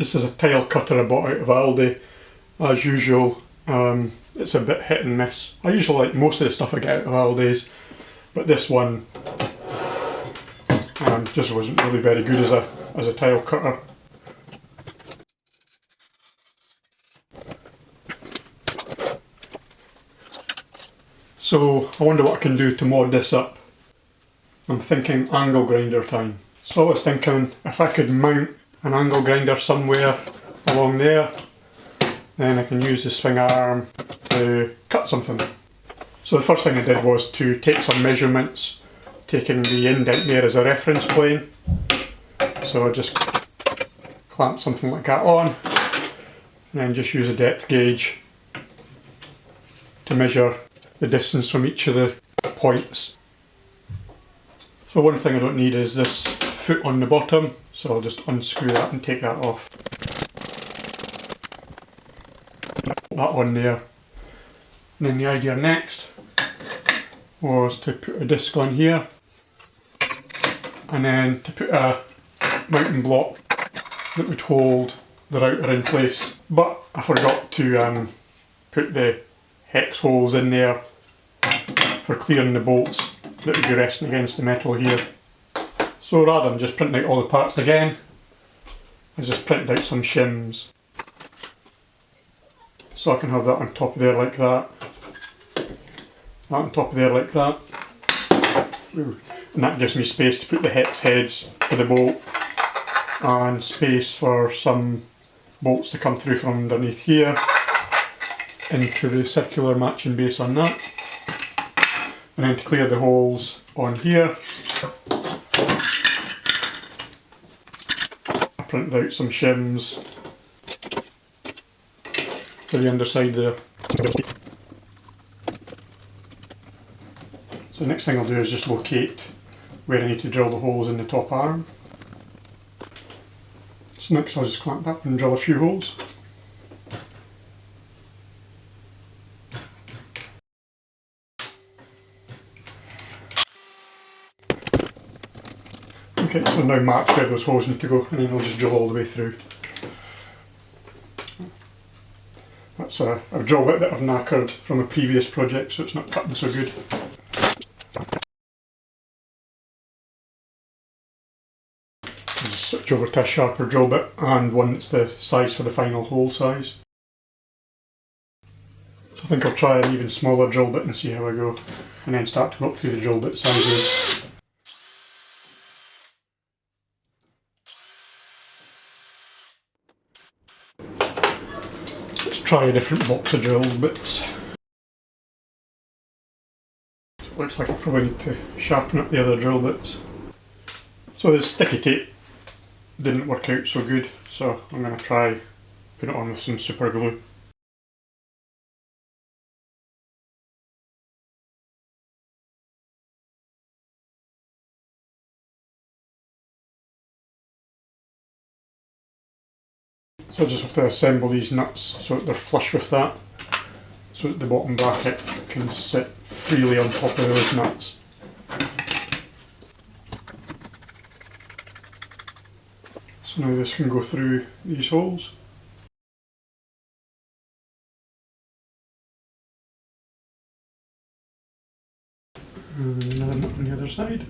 This is a tile cutter I bought out of Aldi. As usual, it's a bit hit and miss. I usually like most of the stuff I get out of Aldi's, but this one just wasn't really very good as a tile cutter. So I wonder what I can do to mod this up. I'm thinking angle grinder time. So I was thinking if I could mount an angle grinder somewhere along there, then I can use the swing arm to cut something. So the first thing I did was to take some measurements, taking the indent there as a reference plane. So I just clamp something like that on, and then just use a depth gauge to measure the distance from each of the points. So one thing I don't need is this foot on the bottom, so I'll just unscrew that and take that off. Put that on there. And then the idea next was to put a disc on here, and then to put a mounting block that would hold the router in place. But I forgot to put the hex holes in there for clearing the bolts that would be resting against the metal here. So rather than just printing out all the parts again, I just printed out some shims. So I can have that on top of there like that, that on top of there like that. And that gives me space to put the hex heads for the bolt, and space for some bolts to come through from underneath here into the circular matching base on that. And then to clear the holes on here, I printed out some shims for the underside there. So the next thing I'll do is just locate where I need to drill the holes in the top arm. So next I'll just clamp that and drill a few holes. Okay, so now mark where those holes need to go, and then I'll just drill all the way through. That's a drill bit that I've knackered from a previous project, so it's not cutting so good. I'll just switch over to a sharper drill bit, and one that's the size for the final hole size. So I think I'll try an even smaller drill bit and see how I go, and then start to go up through the drill bit sizes. Try a different box of drill bits. So it looks like I probably need to sharpen up the other drill bits. So the sticky tape didn't work out so good, so I'm going to try put it on with some super glue. So I just have to assemble these nuts so that they're flush with that, so that the bottom bracket can sit freely on top of those nuts. So now this can go through these holes. And another nut on the other side.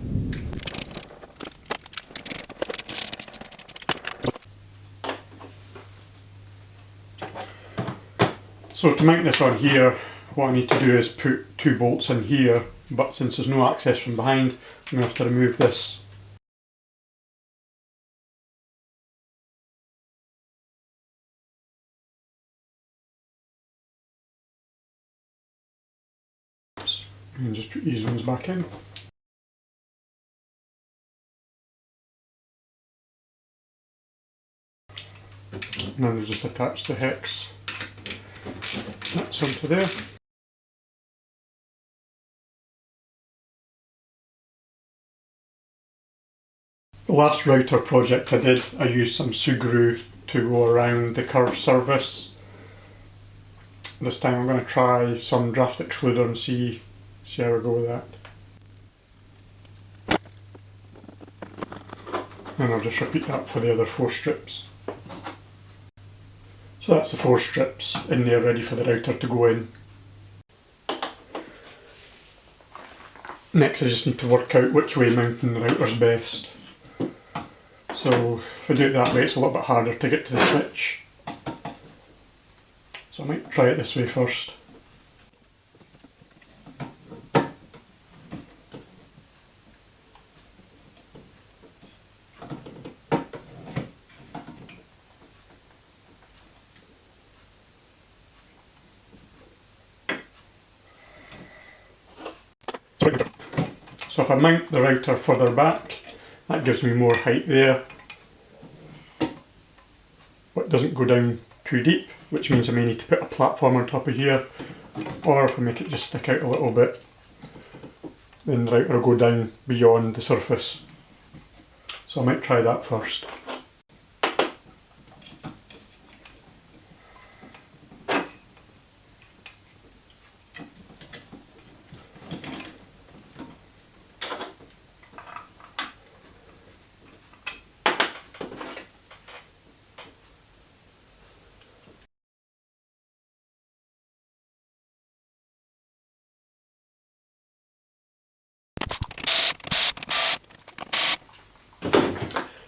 So to mount this on here, what I need to do is put two bolts in here, but since there's no access from behind, I'm going to have to remove this. And just put these ones back in. And then I'll just attach the hex nuts onto there. The last router project I did, I used some Sugru to go around the curved surface. This time I'm going to try some draft excluder and see how I go with that. And I'll just repeat that for the other 4 strips. So that's the 4 strips in there ready for the router to go in. Next I just need to work out which way mounting the router's best. So if I do it that way it's a little bit harder to get to the switch. So I might try it this way first. So if I mount the router further back, that gives me more height there, but it doesn't go down too deep, which means I may need to put a platform on top of here, or if I make it just stick out a little bit, then the router will go down beyond the surface. So I might try that first.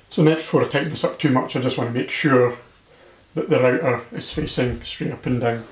So next, before I tighten this up too much, I just want to make sure that the router is facing straight up and down.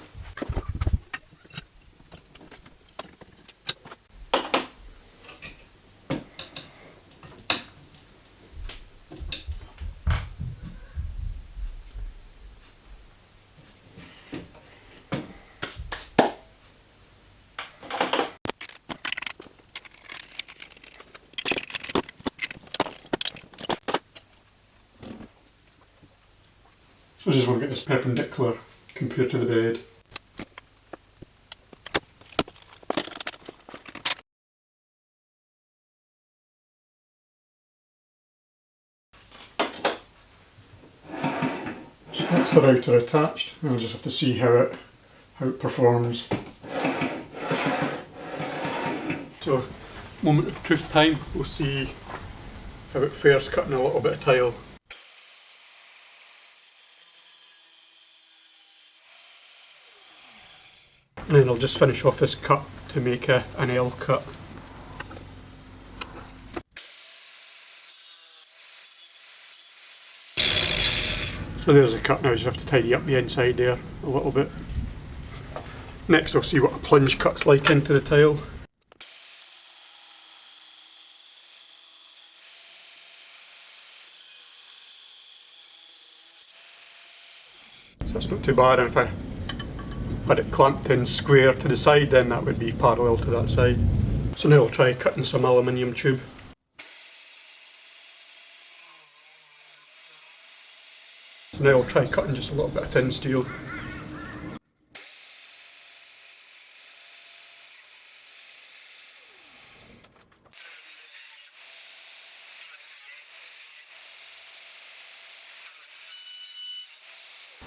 So I just want to get this perpendicular compared to the bed. So that's the router attached, and I'll just have to see how it performs. So, moment of truth time, we'll see how it fares cutting a little bit of tile. And then I'll just finish off this cut to make an L cut. So there's a cut now, I just have to tidy up the inside there a little bit. Next I'll see what a plunge cut's like into the tile. So that's not too bad, and if I had it clamped in square to the side, then that would be parallel to that side. So now I'll try cutting some aluminium tube. So now I'll try cutting just a little bit of thin steel.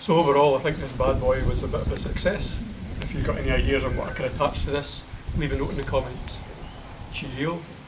So overall I think this bad boy was a bit of a success. If you've got any ideas on what I could attach to this, leave a note in the comments. Cheerio.